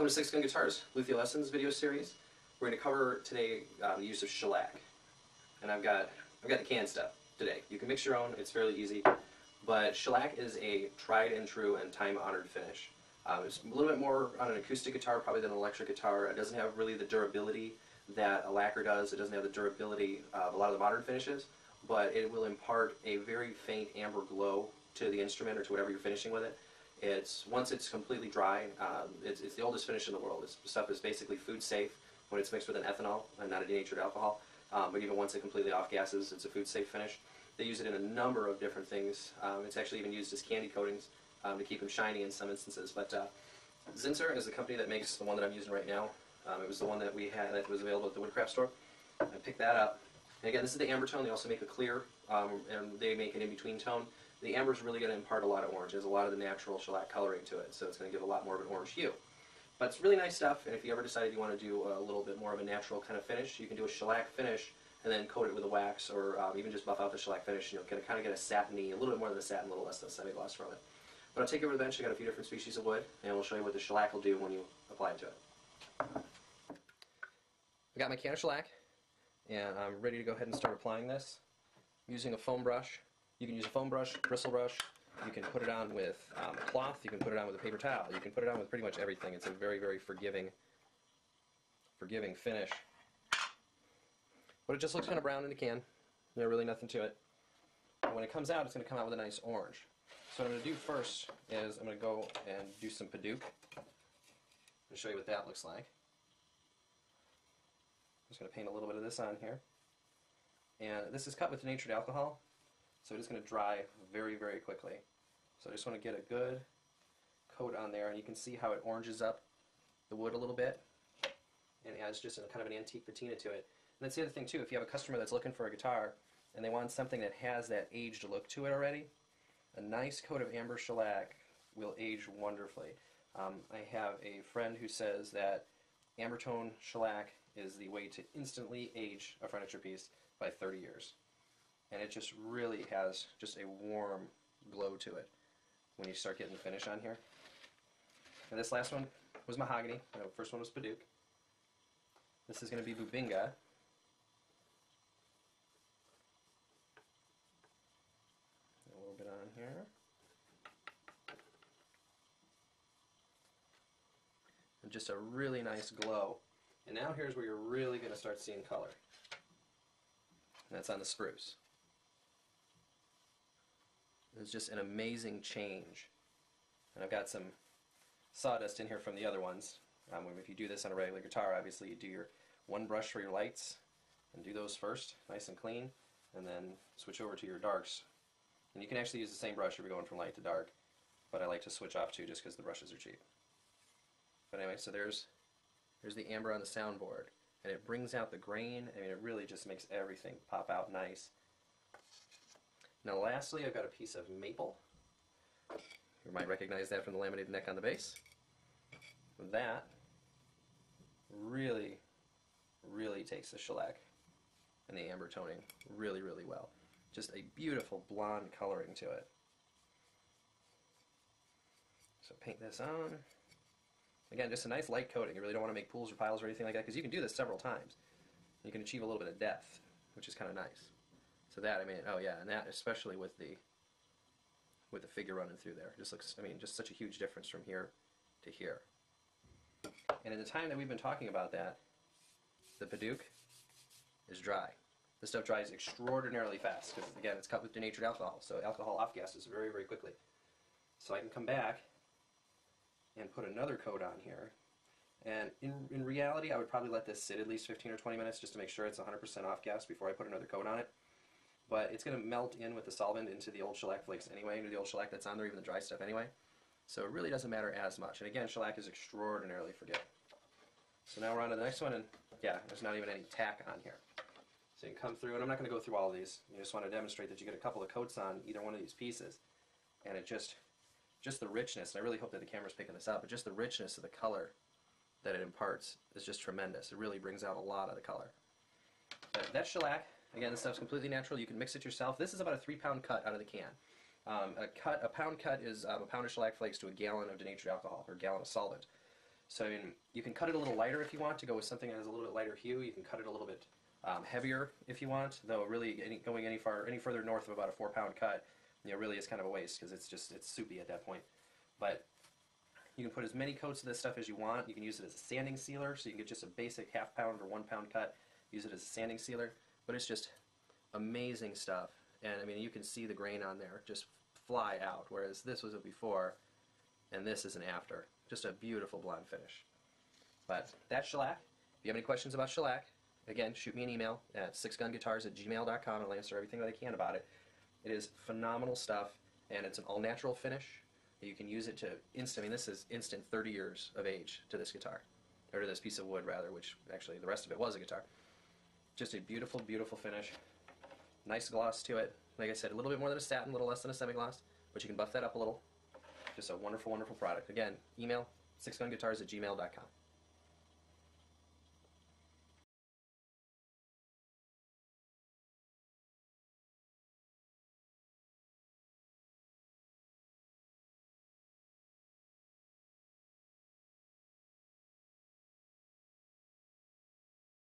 Welcome to 6 Gun Guitars Luthier Lessons video series. We're going to cover today the use of shellac. And I've got the canned stuff today. You can mix your own, it's fairly easy. But shellac is a tried and true and time-honored finish. It's a little bit more on an acoustic guitar probably than an electric guitar. It doesn't have really the durability that a lacquer does. It doesn't have the durability of a lot of the modern finishes, but it will impart a very faint amber glow to the instrument or to whatever you're finishing with it. Once it's completely dry, it's the oldest finish in the world. This stuff is basically food safe when it's mixed with an ethanol and not a denatured alcohol. But even once it completely off-gases, it's a food safe finish. They use it in a number of different things. It's actually even used as candy coatings to keep them shiny in some instances. But Zinsser is the company that makes the one that I'm using right now. It was the one that we had that was available at the woodcraft store. I picked that up. And again, this is the amber tone. They also make a clear, and they make an in-between tone. The amber is really going to impart a lot of orange. It has a lot of the natural shellac coloring to it, so it's going to give a lot more of an orange hue. But it's really nice stuff, and if you ever decided you want to do a little bit more of a natural kind of finish, you can do a shellac finish and then coat it with a wax, or even just buff out the shellac finish, and you'll kind of get a satiny, a little bit more than a satin, a little less than a semi-gloss from it. But I'll take you over to the bench. I've got a few different species of wood, and we'll show you what the shellac will do when you apply it to it. I got my can of shellac, and I'm ready to go ahead and start applying this. I'm using a foam brush. You can use a foam brush, bristle brush. You can put it on with a cloth. You can put it on with a paper towel. You can put it on with pretty much everything. It's a very, very forgiving finish. But it just looks kind of brown in the can. There's really nothing to it. And when it comes out, it's going to come out with a nice orange. So what I'm going to do first is I'm going to go and do some Paduke. I'll show you what that looks like. I'm just going to paint a little bit of this on here. And this is cut with denatured alcohol, so it's going to dry very, very quickly. So I just want to get a good coat on there, and you can see how it oranges up the wood a little bit and adds just a kind of an antique patina to it. And that's the other thing too, if you have a customer that's looking for a guitar and they want something that has that aged look to it already, a nice coat of amber shellac will age wonderfully. I have a friend who says that amber tone shellac is the way to instantly age a furniture piece by 30 years. And it just really has just a warm glow to it when you start getting the finish on here. And this last one was mahogany. The first one was Paduke. This is going to be Bubinga. A little bit on here. And just a really nice glow. And now here's where you're really going to start seeing color. And that's on the spruce. It's just an amazing change. And I've got some sawdust in here from the other ones. If you do this on a regular guitar, obviously you do your one brush for your lights and do those first, nice and clean, and then switch over to your darks. And you can actually use the same brush if you're going from light to dark, but I like to switch off too just because the brushes are cheap. But anyway, so there's the amber on the soundboard, and it brings out the grain. I mean, it really just makes everything pop out nice. Now lastly, I've got a piece of maple. You might recognize that from the laminated neck on the base. That really, really takes the shellac and the amber toning really, really well. Just a beautiful blonde coloring to it. So paint this on. Again, just a nice light coating. You really don't want to make pools or piles or anything like that, because you can do this several times. You can achieve a little bit of depth, which is kind of nice. So that, I mean, oh yeah, and that especially with the figure running through there, just looks, I mean, just such a huge difference from here to here. And in the time that we've been talking about that, the Paduke is dry. This stuff dries extraordinarily fast because, again, it's cut with denatured alcohol, so alcohol off-gases very, very quickly. So I can come back and put another coat on here. And in reality, I would probably let this sit at least 15 or 20 minutes just to make sure it's 100% off-gas before I put another coat on it. But it's going to melt in with the solvent into the old shellac flakes anyway, into the old shellac that's on there, even the dry stuff anyway. So it really doesn't matter as much. And again, shellac is extraordinarily forgiving. So now we're on to the next one, and yeah, there's not even any tack on here. So you can come through, and I'm not going to go through all of these. You just want to demonstrate that you get a couple of coats on either one of these pieces, and it just the richness, and I really hope that the camera's picking this up, but just the richness of the color that it imparts is just tremendous. It really brings out a lot of the color. But that's shellac. Again, this stuff's completely natural. You can mix it yourself. This is about a 3-pound cut out of the can. A pound cut is a pound of shellac flakes to a gallon of denatured alcohol, or a gallon of solvent. So I mean, you can cut it a little lighter if you want to go with something that has a little bit lighter hue. You can cut it a little bit heavier if you want, though really going any further north of about a 4-pound cut, really is kind of a waste because it's soupy at that point. But you can put as many coats of this stuff as you want. You can use it as a sanding sealer, so you can get just a basic 1/2 pound or 1 pound cut, use it as a sanding sealer. But it's just amazing stuff. And I mean, you can see the grain on there just fly out, whereas this was a before, and this is an after. Just a beautiful blonde finish. But that's shellac. If you have any questions about shellac, again, shoot me an email at 6gunguitars@gmail.com, and I'll answer everything that I can about it. It is phenomenal stuff, and it's an all-natural finish. You can use it to I mean, this is instant 30 years of age to this guitar, or to this piece of wood, rather, which actually the rest of it was a guitar. Just a beautiful, beautiful finish. Nice gloss to it. Like I said, a little bit more than a satin, a little less than a semi-gloss, but you can buff that up a little. Just a wonderful, wonderful product. Again, email 6gunguitars@gmail.com.